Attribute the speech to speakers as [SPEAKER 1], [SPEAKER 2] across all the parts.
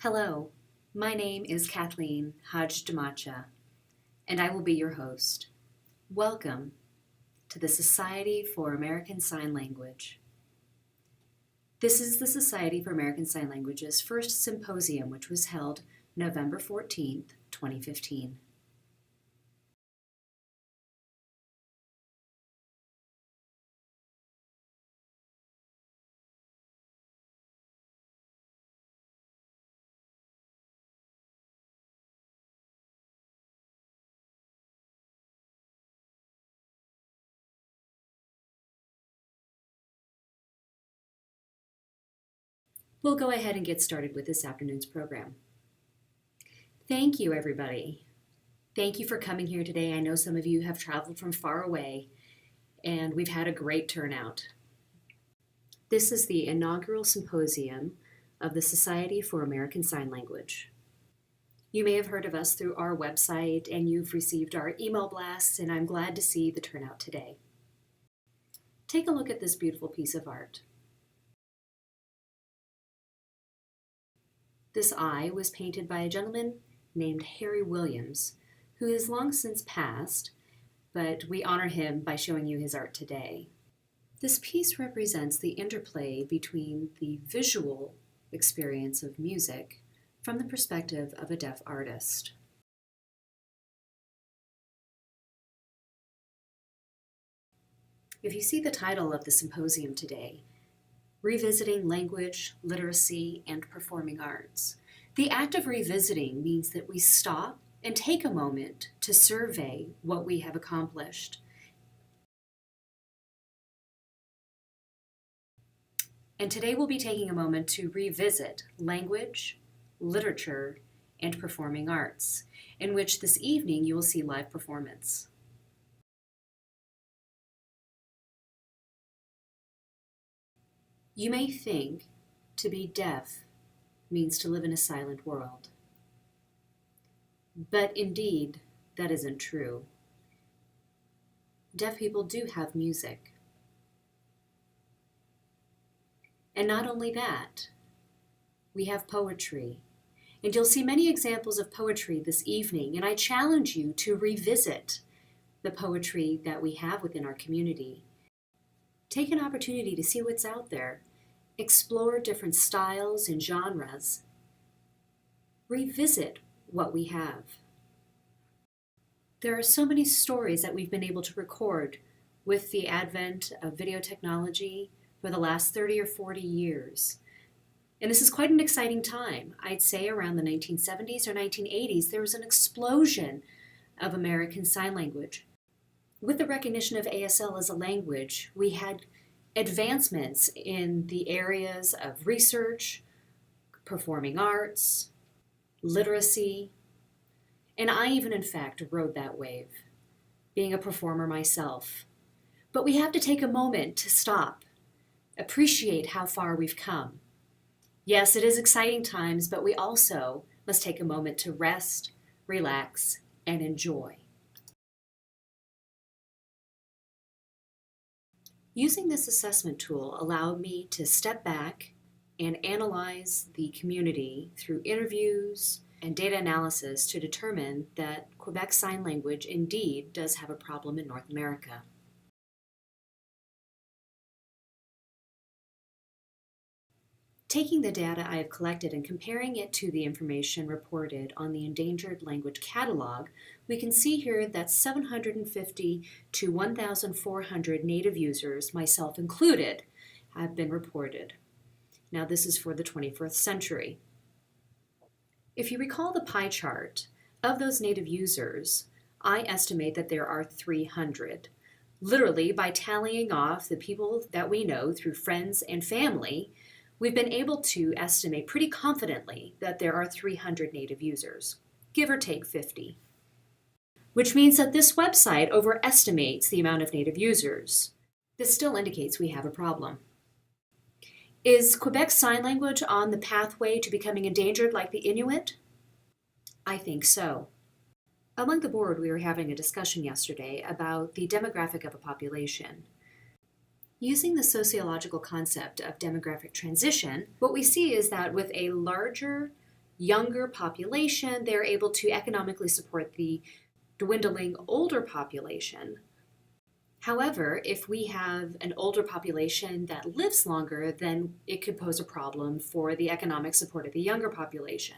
[SPEAKER 1] Hello, my name is Kathleen Hodge Damacha, and I will be your host. Welcome to the Society for American Sign Language. This is the Society for American Sign Language's first symposium, which was held November 14th, 2015. We'll go ahead and get started with this afternoon's program. Thank you, everybody. Thank you for coming here today. I know some of you have traveled from far away, and we've had a great turnout. This is the inaugural symposium of the Society for American Sign Language. You may have heard of us through our website, and you've received our email blasts, and I'm glad to see the turnout today. Take a look at this beautiful piece of art. This eye was painted by a gentleman named Harry Williams, who has long since passed, but we honor him by showing you his art today. This piece represents the interplay between the visual experience of music from the perspective of a deaf artist. If you see the title of the symposium today, Revisiting Language, Literacy, and Performing Arts, the act of revisiting means that we stop and take a moment to survey what we have accomplished. And today we'll be taking a moment to revisit language, literature, and performing arts, in which this evening you will see live performance. You may think to be deaf means to live in a silent world. But indeed, that isn't true. Deaf people do have music. And not only that, we have poetry. And you'll see many examples of poetry this evening, and I challenge you to revisit the poetry that we have within our community. Take an opportunity to see what's out there. Explore different styles and genres. Revisit what we have. There are so many stories that we've been able to record with the advent of video technology for the last 30 or 40 years. And this is quite an exciting time. I'd say around the 1970s or 1980s, there was an explosion of American Sign Language. With the recognition of ASL as a language, we had advancements in the areas of research, performing arts, literacy, and I even, in fact, rode that wave, being a performer myself. But we have to take a moment to stop, appreciate how far we've come. Yes, it is exciting times, but we also must take a moment to rest, relax, and enjoy. Using this assessment tool allowed me to step back and analyze the community through interviews and data analysis to determine that Quebec Sign Language indeed does have a problem in North America. Taking the data I have collected and comparing it to the information reported on the Endangered Language Catalog, we can see here that 750 to 1,400 native users, myself included, have been reported. Now this is for the 21st century. If you recall the pie chart, of those native users, I estimate that there are 300. Literally, by tallying off the people that we know through friends and family, we've been able to estimate pretty confidently that there are 300 native users, give or take 50. Which means that this website overestimates the amount of native users. This still indicates we have a problem. Is Quebec Sign Language on the pathway to becoming endangered like the Inuit? I think so. Among the board, we were having a discussion yesterday about the demographic of a population. Using the sociological concept of demographic transition, what we see is that with a larger younger population, they're able to economically support the dwindling older population. However, if we have an older population that lives longer, then it could pose a problem for the economic support of the younger population.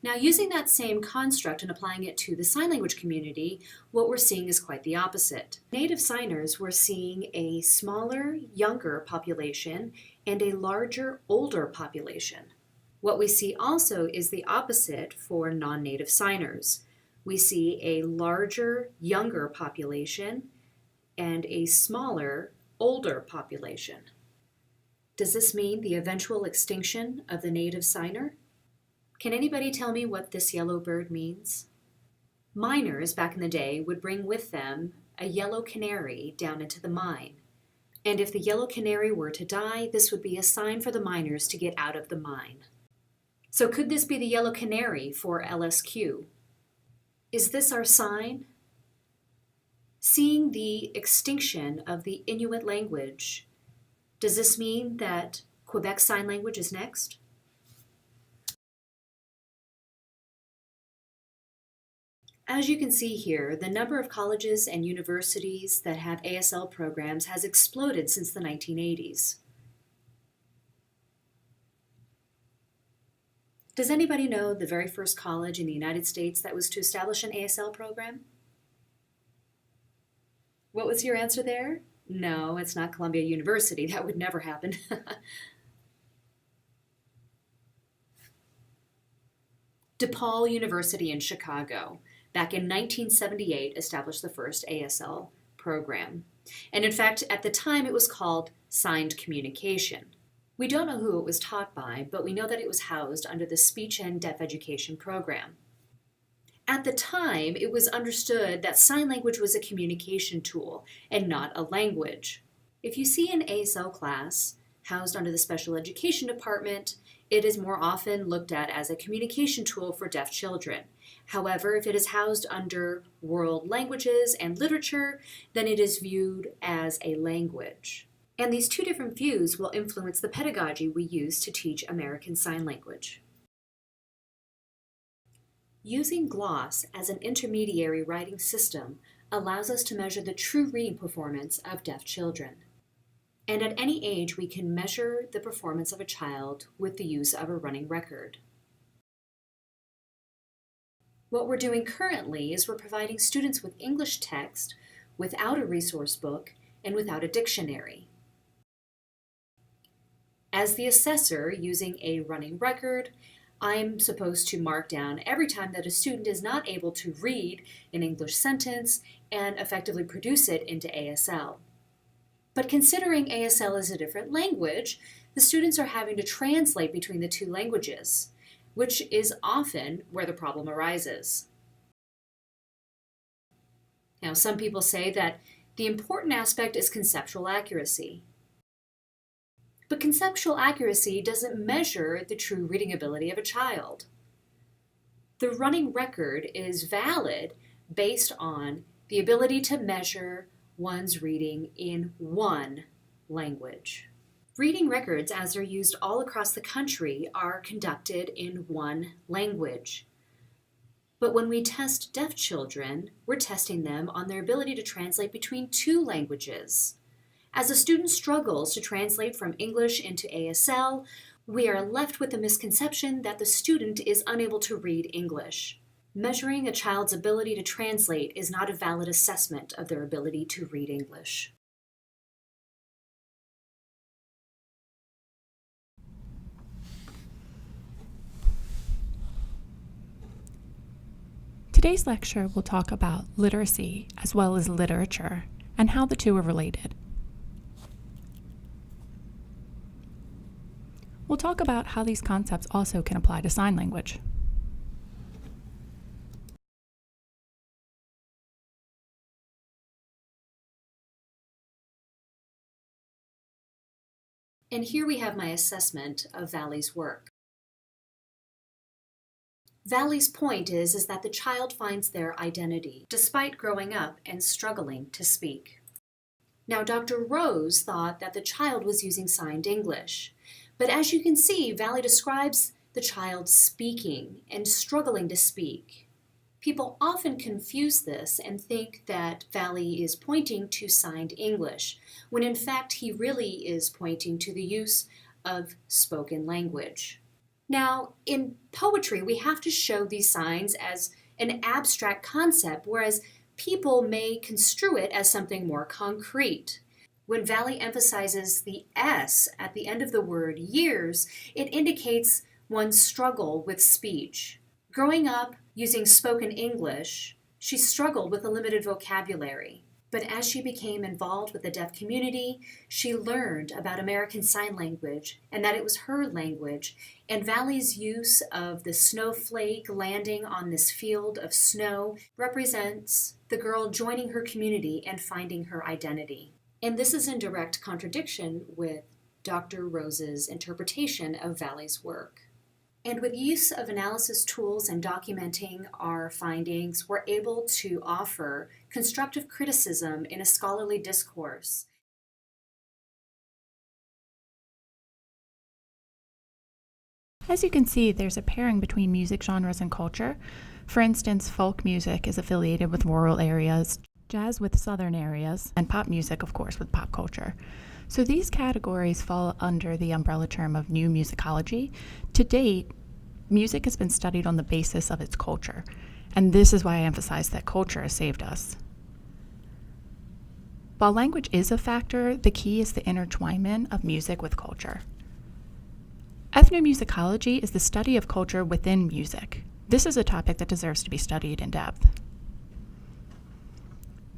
[SPEAKER 1] Now, using that same construct and applying it to the sign language community, what we're seeing is quite the opposite. Native signers, we're seeing a smaller, younger population and a larger, older population. What we see also is the opposite for non-native signers. We see a larger, younger population and a smaller, older population. Does this mean the eventual extinction of the native signer? Can anybody tell me what this yellow bird means? Miners back in the day would bring with them a yellow canary down into the mine. And if the yellow canary were to die, this would be a sign for the miners to get out of the mine. So could this be the yellow canary for LSQ? Is this our sign? Seeing the extinction of the Inuit language, does this mean that Quebec Sign Language is next? As you can see here, the number of colleges and universities that have ASL programs has exploded since the 1980s. Does anybody know the very first college in the United States that was to establish an ASL program? What was your answer there? No, it's not Columbia University. That would never happen. DePaul University in Chicago, back in 1978, established the first ASL program. And in fact, at the time, it was called Signed Communication. We don't know who it was taught by, but we know that it was housed under the Speech and Deaf Education program. At the time, it was understood that sign language was a communication tool and not a language. If you see an ASL class housed under the Special Education Department, it is more often looked at as a communication tool for deaf children. However, if it is housed under world languages and literature, then it is viewed as a language. And these two different views will influence the pedagogy we use to teach American Sign Language. Using GLOSS as an intermediary writing system allows us to measure the true reading performance of deaf children. And at any age, we can measure the performance of a child with the use of a running record. What we're doing currently is we're providing students with English text without a resource book and without a dictionary. As the assessor using a running record, I'm supposed to mark down every time that a student is not able to read an English sentence and effectively produce it into ASL. But considering ASL is a different language, the students are having to translate between the two languages, which is often where the problem arises. Now, some people say that the important aspect is conceptual accuracy. But conceptual accuracy doesn't measure the true reading ability of a child. The running record is valid based on the ability to measure one's reading in one language. Reading records, as they're used all across the country, are conducted in one language. But when we test deaf children, we're testing them on their ability to translate between two languages. As a student struggles to translate from English into ASL, we are left with the misconception that the student is unable to read English. Measuring a child's ability to translate is not a valid assessment of their ability to read English.
[SPEAKER 2] Today's lecture will talk about literacy as well as literature and how the two are related. We'll talk about how these concepts also can apply to sign language.
[SPEAKER 1] And here we have my assessment of Valley's work. Valley's point is that the child finds their identity, despite growing up and struggling to speak. Now, Dr. Rose thought that the child was using signed English, but as you can see, Valley describes the child speaking and struggling to speak. People often confuse this and think that Valley is pointing to signed English, when in fact he really is pointing to the use of spoken language. Now, in poetry, we have to show these signs as an abstract concept, whereas people may construe it as something more concrete. When Valley emphasizes the S at the end of the word years, it indicates one's struggle with speech. Growing up using spoken English, she struggled with a limited vocabulary. But as she became involved with the deaf community, she learned about American Sign Language and that it was her language. And Valley's use of the snowflake landing on this field of snow represents the girl joining her community and finding her identity. And this is in direct contradiction with Dr. Rose's interpretation of Valley's work. And with use of analysis tools and documenting our findings, we're able to offer constructive criticism in a scholarly discourse.
[SPEAKER 2] As you can see, there's a pairing between music genres and culture. For instance, folk music is affiliated with rural areas, jazz with southern areas, and pop music, of course, with pop culture. So these categories fall under the umbrella term of new musicology. To date, music has been studied on the basis of its culture, and this is why I emphasize that culture has saved us. While language is a factor, the key is the intertwinement of music with culture. Ethnomusicology is the study of culture within music. This is a topic that deserves to be studied in depth.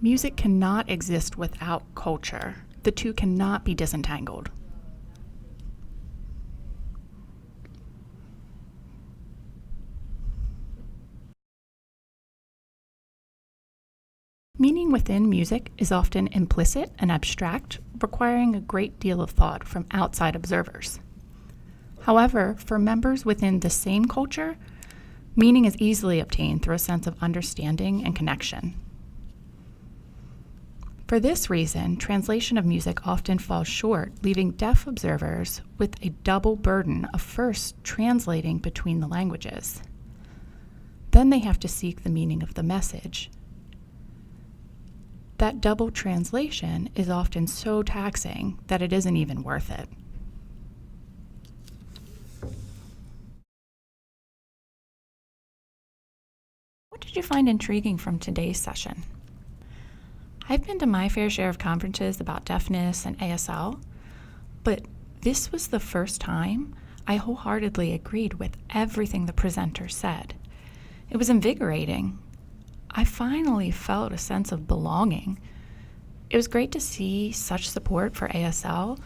[SPEAKER 2] Music cannot exist without culture. The two cannot be disentangled. Meaning within music is often implicit and abstract, requiring a great deal of thought from outside observers. However, for members within the same culture, meaning is easily obtained through a sense of understanding and connection. For this reason, translation of music often falls short, leaving deaf observers with a double burden of first translating between the languages. Then they have to seek the meaning of the message. That double translation is often so taxing that it isn't even worth it. What did you find intriguing from today's session? I've been to my fair share of conferences about deafness and ASL, but this was the first time I wholeheartedly agreed with everything the presenter said. It was invigorating. I finally felt a sense of belonging. It was great to see such support for ASL.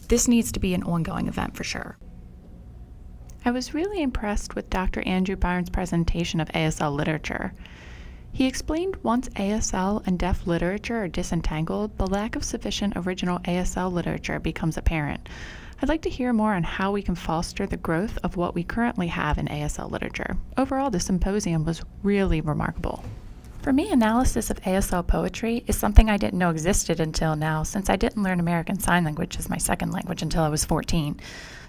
[SPEAKER 2] This needs to be an ongoing event for sure. I was really impressed with Dr. Andrew Byron's presentation of ASL literature. He explained once ASL and deaf literature are disentangled, the lack of sufficient original ASL literature becomes apparent. I'd like to hear more on how we can foster the growth of what we currently have in ASL literature. Overall, the symposium was really remarkable. For me, analysis of ASL poetry is something I didn't know existed until now, since I didn't learn American Sign Language as my second language until I was 14.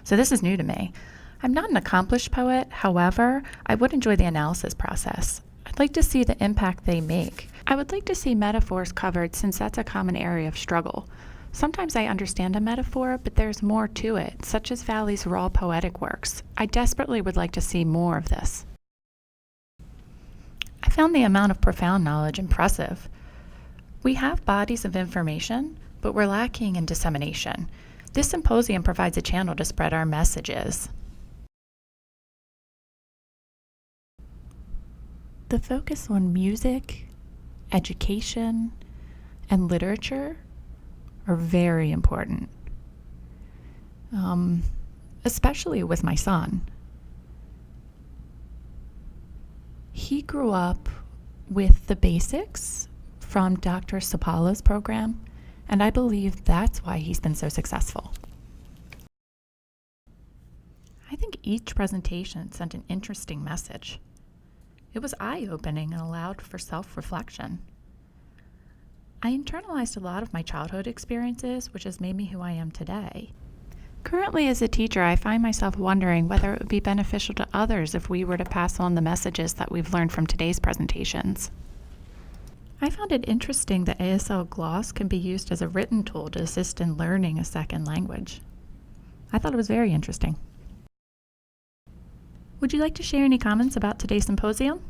[SPEAKER 2] So this is new to me. I'm not an accomplished poet, however, I would enjoy the analysis process. I'd like to see the impact they make. I would like to see metaphors covered since that's a common area of struggle. Sometimes I understand a metaphor, but there's more to it, such as Valley's raw poetic works. I desperately would like to see more of this. I found the amount of profound knowledge impressive. We have bodies of information, but we're lacking in dissemination. This symposium provides a channel to spread our messages. The focus on music, education, and literature are very important, especially with my son. He grew up with the basics from Dr. Sapala's program, and I believe that's why he's been so successful. I think each presentation sent an interesting message. It was eye-opening and allowed for self-reflection. I internalized a lot of my childhood experiences, which has made me who I am today. Currently, as a teacher, I find myself wondering whether it would be beneficial to others if we were to pass on the messages that we've learned from today's presentations. I found it interesting that ASL Gloss can be used as a written tool to assist in learning a second language. I thought it was very interesting. Would you like to share any comments about today's symposium?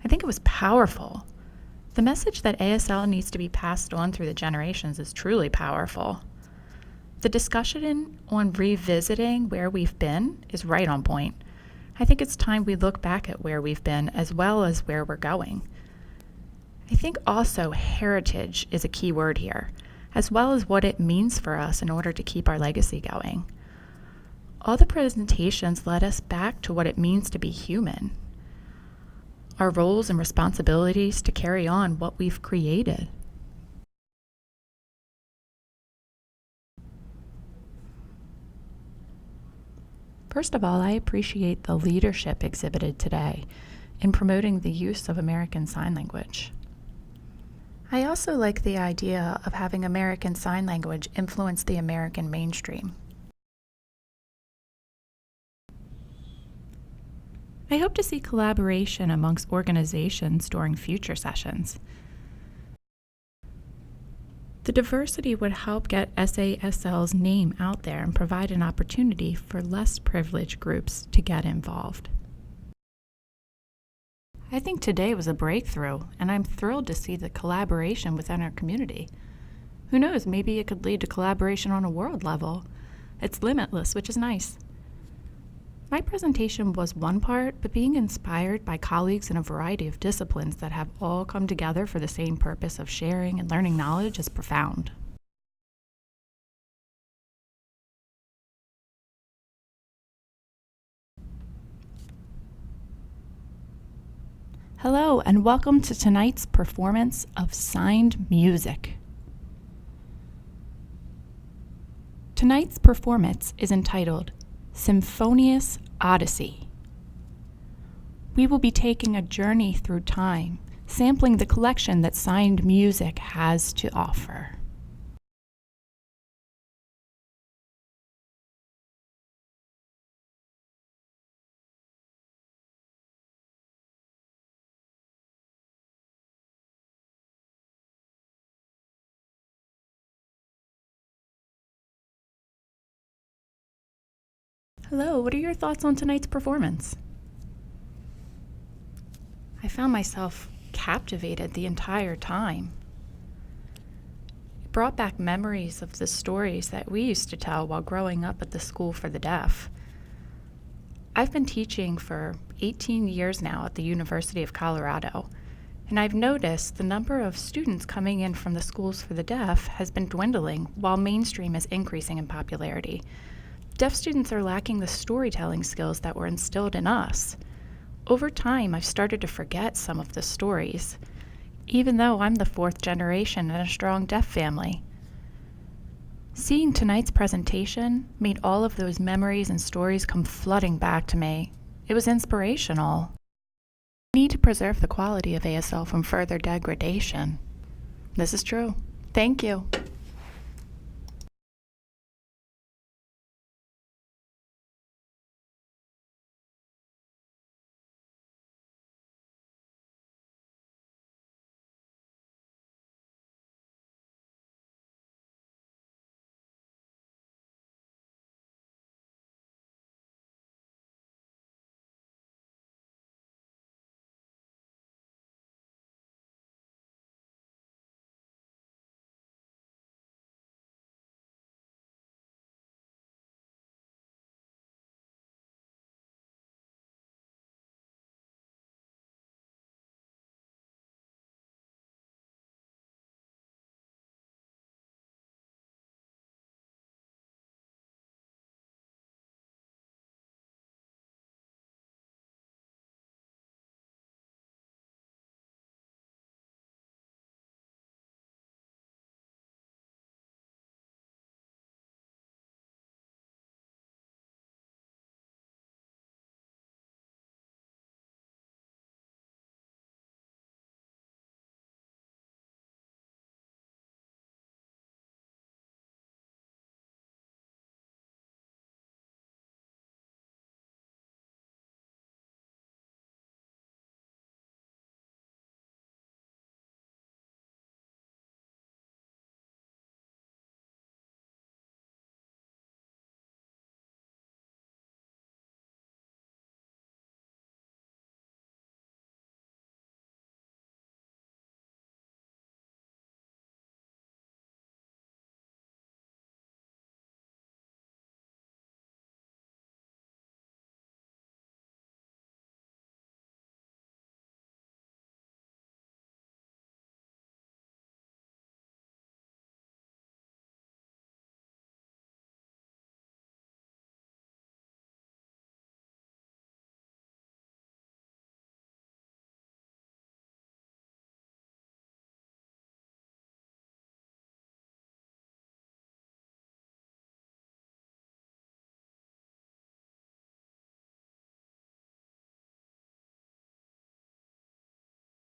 [SPEAKER 2] I think it was powerful. The message that ASL needs to be passed on through the generations is truly powerful. The discussion on revisiting where we've been is right on point. I think it's time we look back at where we've been as well as where we're going. I think also heritage is a key word here, as well as what it means for us in order to keep our legacy going. All the presentations led us back to what it means to be human, our roles and responsibilities to carry on what we've created. First of all, I appreciate the leadership exhibited today in promoting the use of American Sign Language. I also like the idea of having American Sign Language influence the American mainstream. I hope to see collaboration amongst organizations during future sessions. The diversity would help get SASL's name out there and provide an opportunity for less privileged groups to get involved. I think today was a breakthrough, and I'm thrilled to see the collaboration within our community. Who knows, maybe it could lead to collaboration on a world level. It's limitless, which is nice. My presentation was one part, but being inspired by colleagues in a variety of disciplines that have all come together for the same purpose of sharing and learning knowledge is profound. Hello, and welcome to tonight's performance of signed music. Tonight's performance is entitled Symphonious Odyssey. We will be taking a journey through time, sampling the collection that signed music has to offer. Hello, what are your thoughts on tonight's performance? I found myself captivated the entire time. It brought back memories of the stories that we used to tell while growing up at the School for the Deaf. I've been teaching for 18 years now at the University of Colorado, and I've noticed the number of students coming in from the Schools for the Deaf has been dwindling while mainstream is increasing in popularity. Deaf students are lacking the storytelling skills that were instilled in us. Over time, I've started to forget some of the stories, even though I'm the fourth generation in a strong deaf family. Seeing tonight's presentation made all of those memories and stories come flooding back to me. It was inspirational. We need to preserve the quality of ASL from further degradation. This is true. Thank you.